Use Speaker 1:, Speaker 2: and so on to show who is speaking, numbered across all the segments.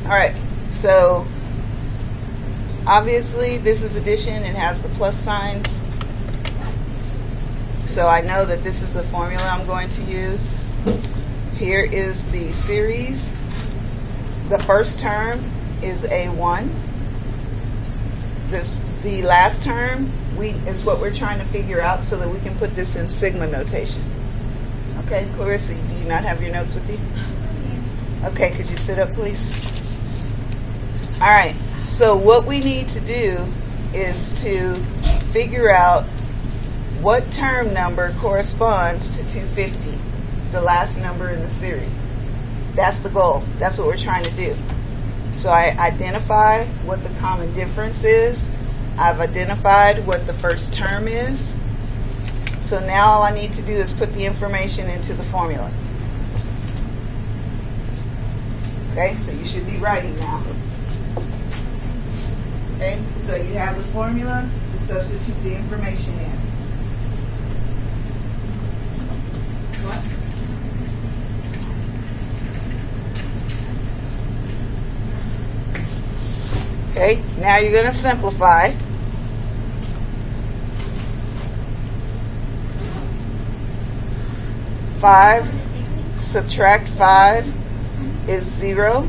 Speaker 1: All right, so obviously this is addition. It has the plus signs. So I know that this is the formula I'm going to use. Here is the series. The first term is A1. The last term is what we're trying to figure out so that we can put this in sigma notation. Okay, Clarissa, do you not have your notes with you? Okay, could you sit up, please? All right, so what we need to do is to figure out what term number corresponds to 250, the last number in the series. That's the goal. That's what we're trying to do. So I identify what the common difference is. I've identified what the first term is. So now all I need to do is put the information into the formula. Okay, so you should be writing now. Okay, so you have the formula to substitute the information in. Okay, now you're going to simplify. Five subtract 5 is 0.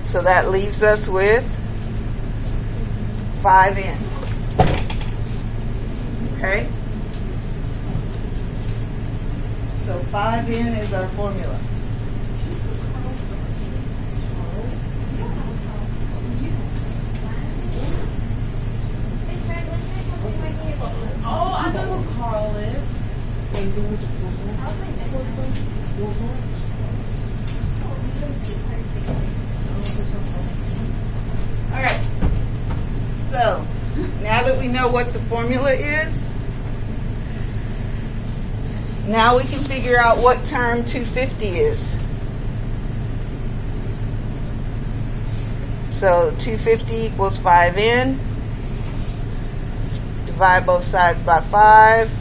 Speaker 1: So that leaves us with 5n. Okay? So 5n is our formula.
Speaker 2: Oh, I know who Carl is.
Speaker 1: All right. So now that we know what the formula is, now we can figure out what term 250 is. So 250 equals 5n. Divide both sides by 5.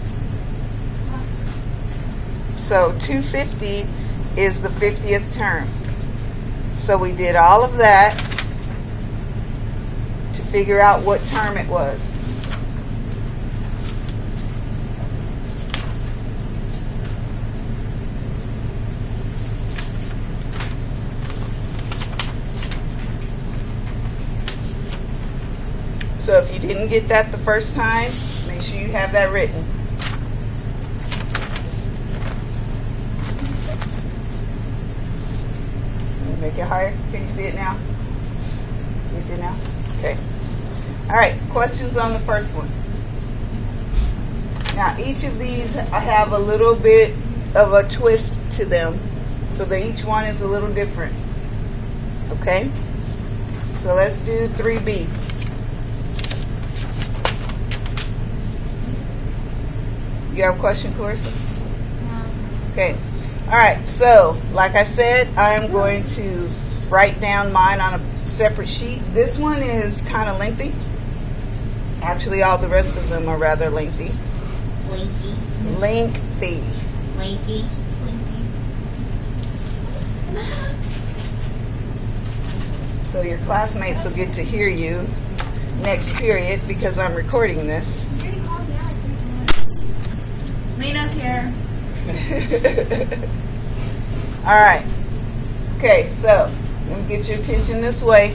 Speaker 1: So 250 is the 50th term. So we did all of that to figure out what term it was. So if you didn't get that the first time, make sure you have that written. Make it higher. Can you see it now? Can you see it now? Okay. All right. Questions on the first one. Now, each of these I have a little bit of a twist to them, so that each one is a little different. Okay? So let's do 3B. You have a question, Clarissa? Okay. All right. So, like I said, I am going to write down mine on a separate sheet. This one is kind of lengthy. Actually, all the rest of them are rather lengthy. Lengthy. So your classmates will get to hear you next period because I'm recording this.
Speaker 2: Lena's here.
Speaker 1: All right. Okay, so let me get your attention this way.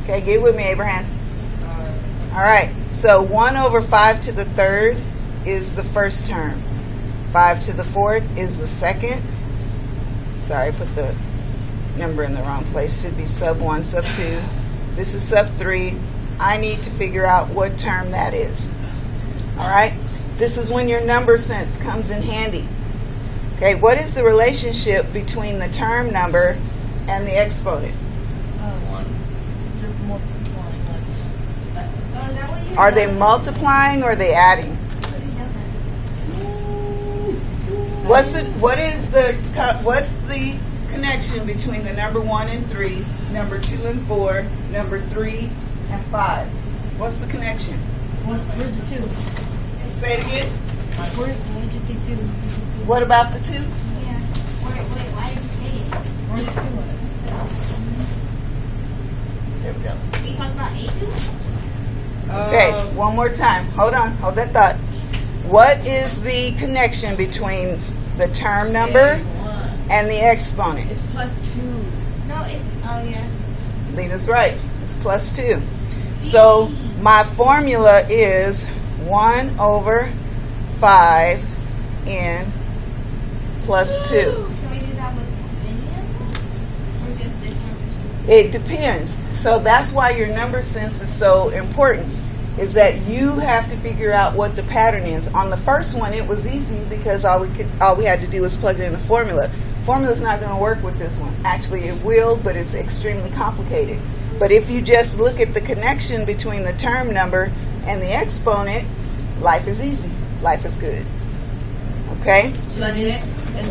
Speaker 1: Okay, get with me, Abraham. All right. So 1 over 5 to the third is the first term. 5 to the fourth is the second. Sorry, I put the number in the wrong place. Should be sub 1, sub 2. This is sub 3. I need to figure out what term that is. All right? This is when your number sense comes in handy. Okay, what is the relationship between the term number and the exponent? Are they multiplying or are they adding? What's the connection between the number 1 and 3, number 2 and 4, number 3 and 5? What's the connection?
Speaker 2: Where's the 2?
Speaker 1: Say it again.
Speaker 2: Where did you see 2?
Speaker 1: What about the 2?
Speaker 3: Yeah. Wait, why did you say
Speaker 1: Okay, one more time. Hold on. Hold that thought. What is the connection between the term number and the exponent?
Speaker 2: It's +2.
Speaker 3: No, it's, oh yeah.
Speaker 1: Lena's right. It's +2. So my formula is 1 over 5n plus 2.
Speaker 3: Can we do that with any of them? Or just this one?
Speaker 1: It depends. So that's why your number sense is so important, is that you have to figure out what the pattern is. On the first one, it was easy because all we had to do was plug it in the formula. Formula's not going to work with this one. Actually, it will, but it's extremely complicated. But if you just look at the connection between the term number and the exponent, life is easy. Life is good. Okay?
Speaker 2: So that's it?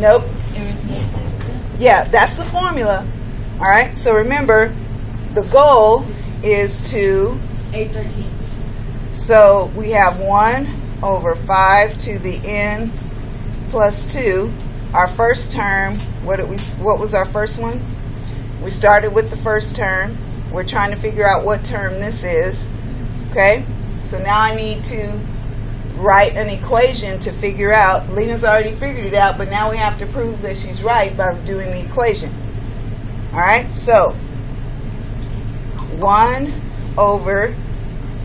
Speaker 1: Nope.
Speaker 2: Arithmetic.
Speaker 1: Yeah, that's the formula. All right? So remember, the goal is to...
Speaker 2: 8/13.
Speaker 1: So we have 1 over 5 to the n plus 2. Our first term, what was our first one? We started with the first term. We're trying to figure out what term this is. Okay? So now I need to write an equation to figure out. Lena's already figured it out, but now we have to prove that she's right by doing the equation. All right? So 1 over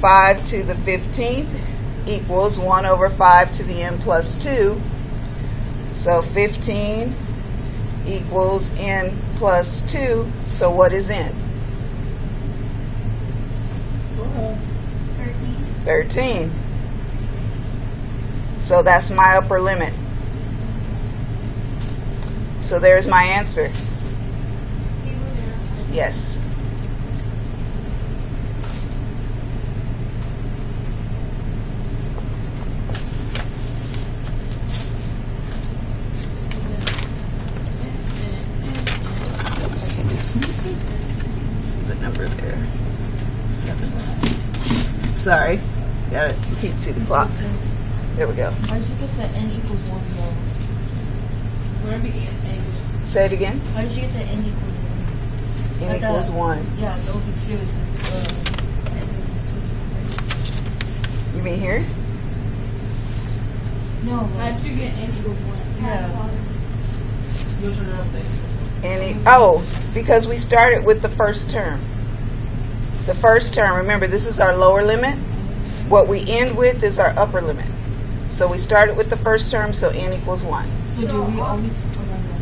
Speaker 1: 5 to the 15th equals 1 over 5 to the n plus 2. So 15 equals n plus 2. So what is n? 13. So that's my upper limit. So there's my answer. Yes. See this one? See the number there. 7. Sorry. Got it. You can't see the clock. There we go.
Speaker 2: How did you get the n equals 1 though? Whatever n equals.
Speaker 1: Say it again.
Speaker 2: How did you get the n equals 1?
Speaker 1: N equals 1.
Speaker 2: Yeah, that would be 2 since n equals 2.
Speaker 1: You mean here?
Speaker 2: No. How did you get n equals 1? Yeah. You'll turn it up there.
Speaker 1: Because we started with the first term. The first term, remember, this is our lower limit. What we end with is our upper limit. So we started with the first term, so n equals 1.
Speaker 2: So do we always...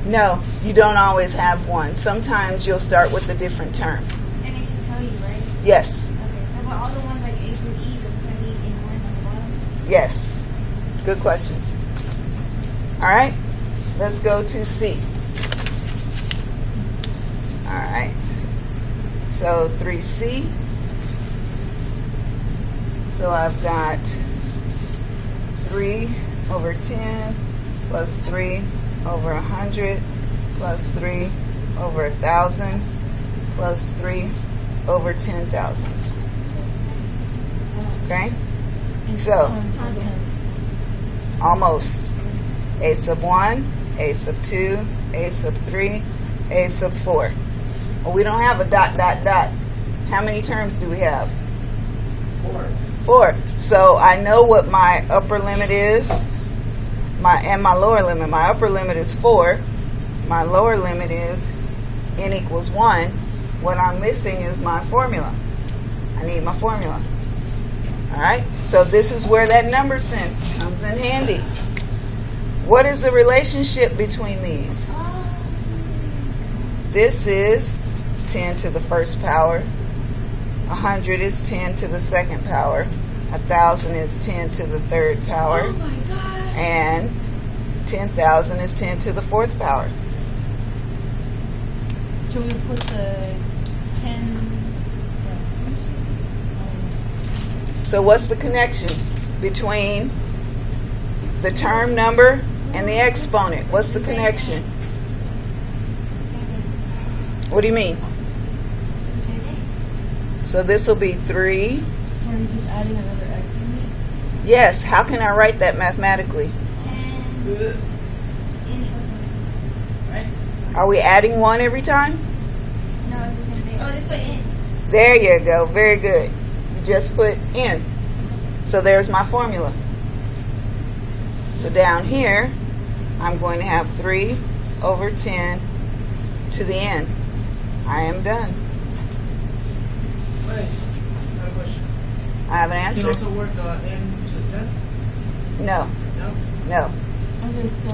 Speaker 1: No, you don't always have 1. Sometimes you'll start with a different term.
Speaker 3: And it should tell you, right?
Speaker 1: Yes.
Speaker 3: Okay, so for all the ones like A through E, it's going to be in 1 on the bottom?
Speaker 1: Yes. Good questions. All right. Let's go to C. All right. So 3C. So I've got 3 over 10 plus 3 over 100 plus 3 over 1,000 plus 3 over 10,000. Okay? So, almost. A sub 1, A sub 2, A sub 3, A sub 4. Well, we don't have a dot, dot, dot. How many terms do we have? 4. So I know what my upper limit is and my lower limit. My upper limit is 4. My lower limit is n equals 1. What I'm missing is my formula. I need my formula. All right? So this is where that number sense comes in handy. What is the relationship between these? This is 10 to the first power. 100 is 10 to the second power. 1,000 is 10 to the third power.
Speaker 2: Oh my God.
Speaker 1: And 10,000 is 10 to the fourth power.
Speaker 2: Should we put the 10...
Speaker 1: So what's the connection between the term number and the exponent? What's the connection? What do you mean?
Speaker 3: It's the same thing.
Speaker 1: So this will be 3.
Speaker 2: So are you just adding another exponent?
Speaker 1: Yes. How can I write that mathematically?
Speaker 3: 10 n plus 1.
Speaker 2: Right?
Speaker 1: Are we adding 1 every time?
Speaker 3: No, it's the same thing. Oh, just put in.
Speaker 1: There you go. Very good. You just put n. So there's my formula. So down here, I'm going to have 3 over 10 to the n. I am done.
Speaker 4: Wait, I have a question.
Speaker 1: I have an
Speaker 4: You can
Speaker 1: answer.
Speaker 4: also work n to the 10th?
Speaker 1: No,
Speaker 4: No?
Speaker 1: no.
Speaker 2: Okay, so